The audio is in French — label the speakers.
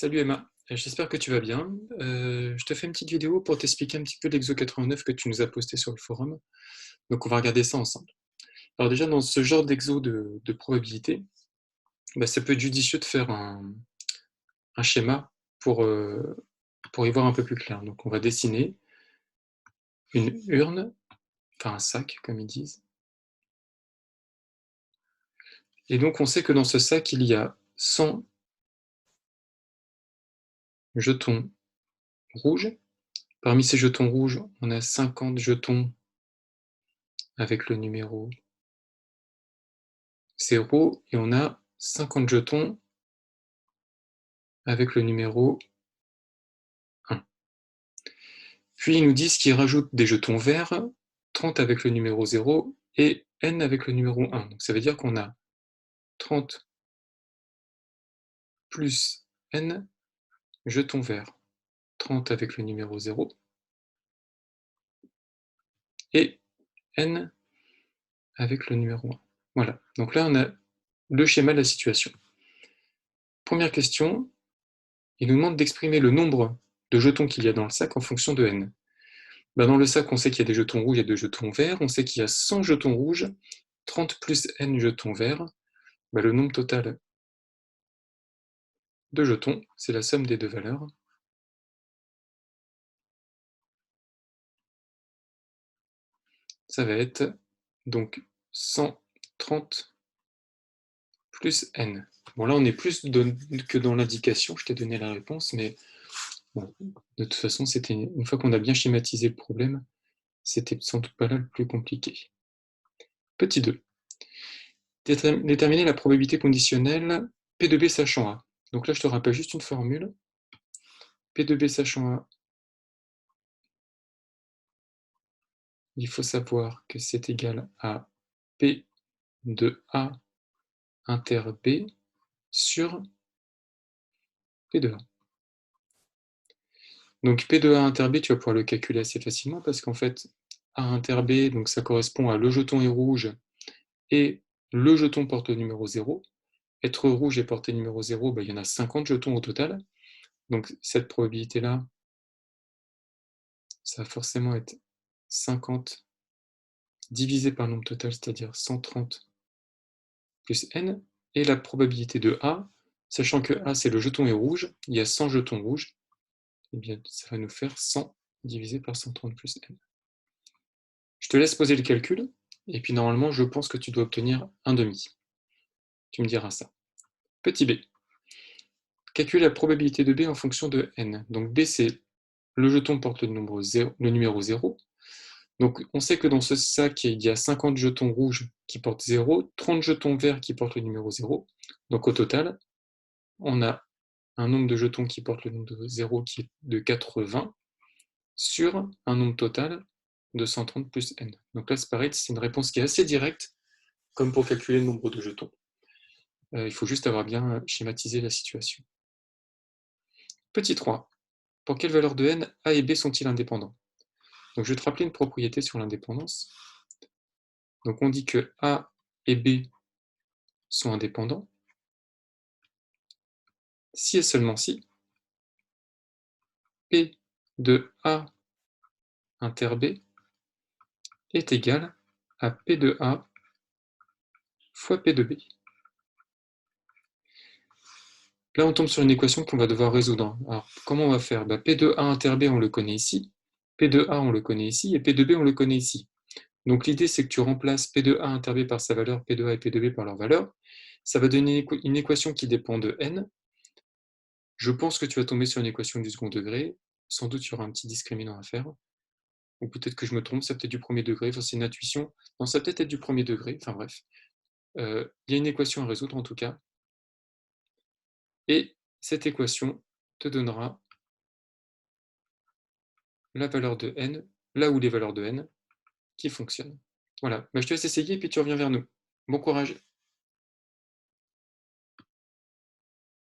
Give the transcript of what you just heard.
Speaker 1: Salut Emma, j'espère que tu vas bien. Je te fais une petite vidéo pour t'expliquer un petit peu l'exo 89 que tu nous as posté sur le forum. Donc on va regarder ça ensemble. Alors déjà dans ce genre d'exo de probabilité, bah, ça peut être judicieux de faire un schéma pour y voir un peu plus clair. Donc on va dessiner une urne, enfin un sac comme ils disent. Et donc on sait que dans ce sac il y a 100 jetons rouges. Parmi ces jetons rouges, on a 50 jetons avec le numéro 0 et on a 50 jetons avec le numéro 1. Puis ils nous disent qu'ils rajoutent des jetons verts, 30 avec le numéro 0 et n avec le numéro 1. Donc ça veut dire qu'on a 30 plus n jetons verts, 30 avec le numéro 0 et n avec le numéro 1. Voilà, donc là on a le schéma de la situation. Première question, il nous demande d'exprimer le nombre de jetons qu'il y a dans le sac en fonction de n. Ben dans le sac, on sait qu'il y a des jetons rouges et des jetons verts, on sait qu'il y a 100 jetons rouges, 30 plus n jetons verts, ben le nombre total de jetons, c'est la somme des deux valeurs. Ça va être donc 130 plus n. Bon là on est plus que dans l'indication, je t'ai donné la réponse, mais bon, de toute façon, c'était une fois qu'on a bien schématisé le problème, c'était sans doute pas là le plus compliqué. Petit 2. Déterminer la probabilité conditionnelle P de B sachant A. Donc là je te rappelle juste une formule. P de B sachant A, il faut savoir que c'est égal à P de A inter B sur P de A. Donc P de A inter B, tu vas pouvoir le calculer assez facilement parce qu'en fait, A inter B, donc ça correspond à le jeton est rouge et le jeton porte le numéro 0. Être rouge et porter le numéro 0, il y en a 50 jetons au total. Donc cette probabilité-là, ça va forcément être 50 divisé par le nombre total, c'est-à-dire 130 plus n. Et la probabilité de A, sachant que A c'est le jeton est rouge, il y a 100 jetons rouges, et bien ça va nous faire 100 divisé par 130 plus n. Je te laisse poser le calcul, et puis normalement je pense que tu dois obtenir un demi. Tu me diras ça. Petit b. Calcule la probabilité de B en fonction de n. Donc B c'est le jeton porte le numéro 0. Donc on sait que dans ce sac il y a 50 jetons rouges qui portent 0, 30 jetons verts qui portent le numéro 0. Donc au total, on a un nombre de jetons qui portent le nombre de 0 qui est de 80 sur un nombre total de 130 plus n. Donc là c'est pareil, c'est une réponse qui est assez directe, comme pour calculer le nombre de jetons. Il faut juste avoir bien schématisé la situation. Petit 3. Pour quelle valeur de n A et B sont-ils indépendants? Donc je vais te rappeler une propriété sur l'indépendance. Donc on dit que A et B sont indépendants si et seulement si P de A inter B est égal à P de A fois P de B. Là, on tombe sur une équation qu'on va devoir résoudre. Alors, comment on va faire? P de A inter B, on le connaît ici. P de A, on le connaît ici. Et P de B, on le connaît ici. Donc, l'idée, c'est que tu remplaces P de A inter B par sa valeur, P de A et P de B par leur valeur. Ça va donner une équation qui dépend de n. Je pense que tu vas tomber sur une équation du second degré. Sans doute, il y aura un petit discriminant à faire. Ou peut-être que je me trompe, ça peut-être du premier degré. Enfin, c'est une intuition. Non, ça peut être du premier degré. Enfin, bref. Il y a une équation à résoudre, en tout cas. Et cette équation te donnera la valeur de n, là où les valeurs de n qui fonctionnent. Voilà, je te laisse essayer et puis tu reviens vers nous. Bon courage!